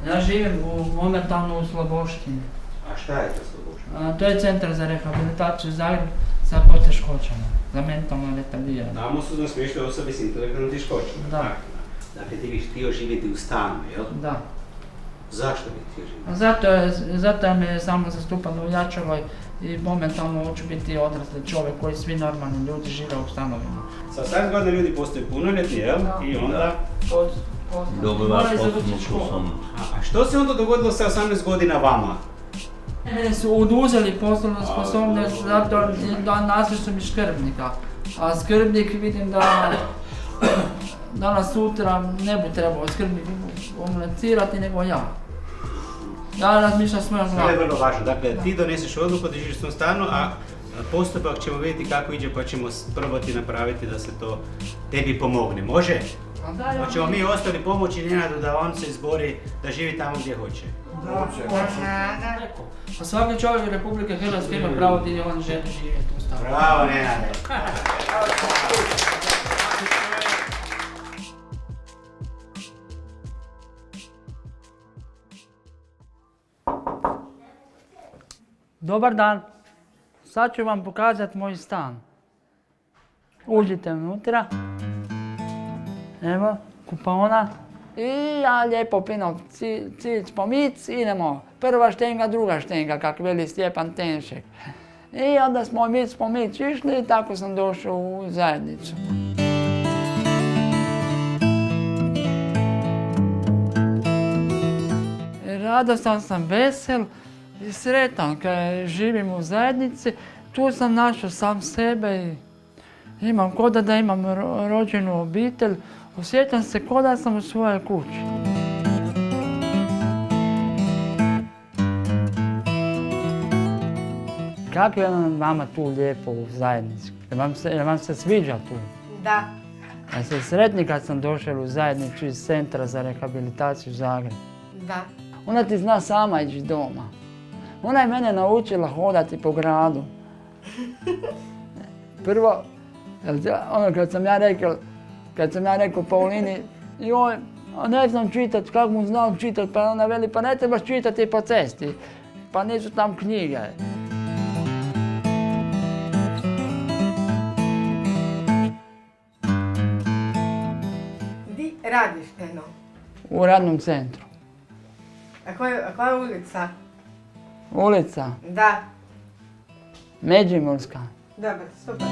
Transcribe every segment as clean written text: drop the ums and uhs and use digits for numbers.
Ja živim momentalno u Sloboštini. A šta je to Sloboština? To je centar za rehabilitaciju Zagreb sa poteškoćama, za mentalno retardiranost. Tamo su smještene osobe s intelektualnim teškoćama. Da. Dakle, ti bih htio živjeti u stanu, jel? Da. Zašto bih htio živjeti? Zato me je samo zastupano u Jačevoj i momentalno hoću biti odrasli čovjek koji svi normalni ljudi žive u stanovima. Sa 18 godina ljudi postaju punoljetni, jel? Da. I onda... Dobivaš posebnu sposobnost. A što se onda dogodilo sa 18 godina vama? Mene su oduzeli poslovnu sposobnost zato da našli su mi skrbnika. A skrbnik vidim da danas sutra ne bi trebao skrbnik komunicirati nego ja. Ja razmišljam svojom glavom. To je vrlo važno. Dakle, ti doneseš odluku da živiš u svom stanu, a postupak ćemo vidjeti kako iđe pa ćemo probati napraviti da se to tebi pomogne. Može? Hoćemo mi ostali pomoći Nenadu da on se izbori da živi tamo gdje hoće. A svaki čovjek Republike Hrvatske ima pravo gdje on želi živjeti u stanu. Bravo, Nenade! Dobar dan. Sad ću vam pokazati moj stan. Uđite unutra. Evo, kupaona. I ja lijepo pino cic po mic, idemo. Prva štenga, druga štenga, kak veli Stjepan Tenšek. I onda smo mic po mic išli i tako sam došao u zajednicu. Radostan sam, vesel i sretan kad živim u zajednici. Tu sam našao sam sebe i imam ko da imam rođenu obitelj. Osjećam se ko da sam u svojoj kući. Kako je vama tu lijepo u zajednici? Jel vam se sviđa tu? Da. Jeste sretni kad sam došao u zajednicu iz Centra za rehabilitaciju Zagreb? Da. Ona ti zna sama ići doma. Ona je mene naučila hodati po gradu. Prvo, ono kad sam ja rekao Paulini, joj, ne znam čitati, kako mu znam čitati, pa ona veli, pa ne trebaš čitati po cesti, pa nisu tam knjige. Di radiš, Eno? U radnom centru. A koja je ulica? Ulica Da. Međimurska. Dobro, super.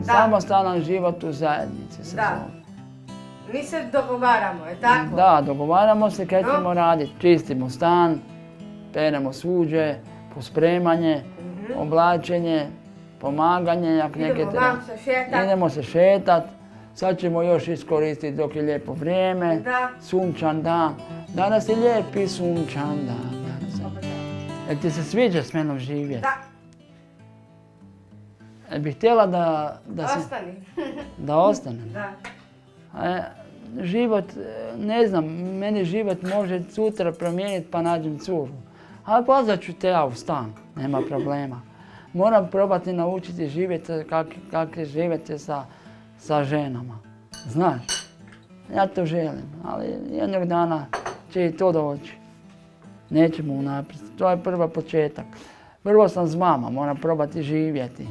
Samostalan život u zajednici se Da. zove. Mi se dogovaramo, je tako? Da, dogovaramo se kaj ćemo raditi. Čistimo stan, peremo suđe, pospremanje, oblačenje, pomaganje, jak neke Idemo vam se šetat. Idemo se šetat. Sad ćemo još iskoristiti dok je lijepo vrijeme. Da. Sunčan dan. Danas je lijepi sunčan dan. Jel ti se sviđa s menom živjeti? Da. Jel bih htjela da Ostani. da ostanem? Da. Život, ne znam, meni život može sutra promijeniti pa nađem curu. Ali pozvat ću te ja u stan, nema problema. Moram probati naučiti živjeti kako živjeti sa ženama. Znaš, ja to želim, ali jednog dana će i to doći. Nećemo unaprijed, to je prvi početak. Prvo sam s vama, moram probati živjeti.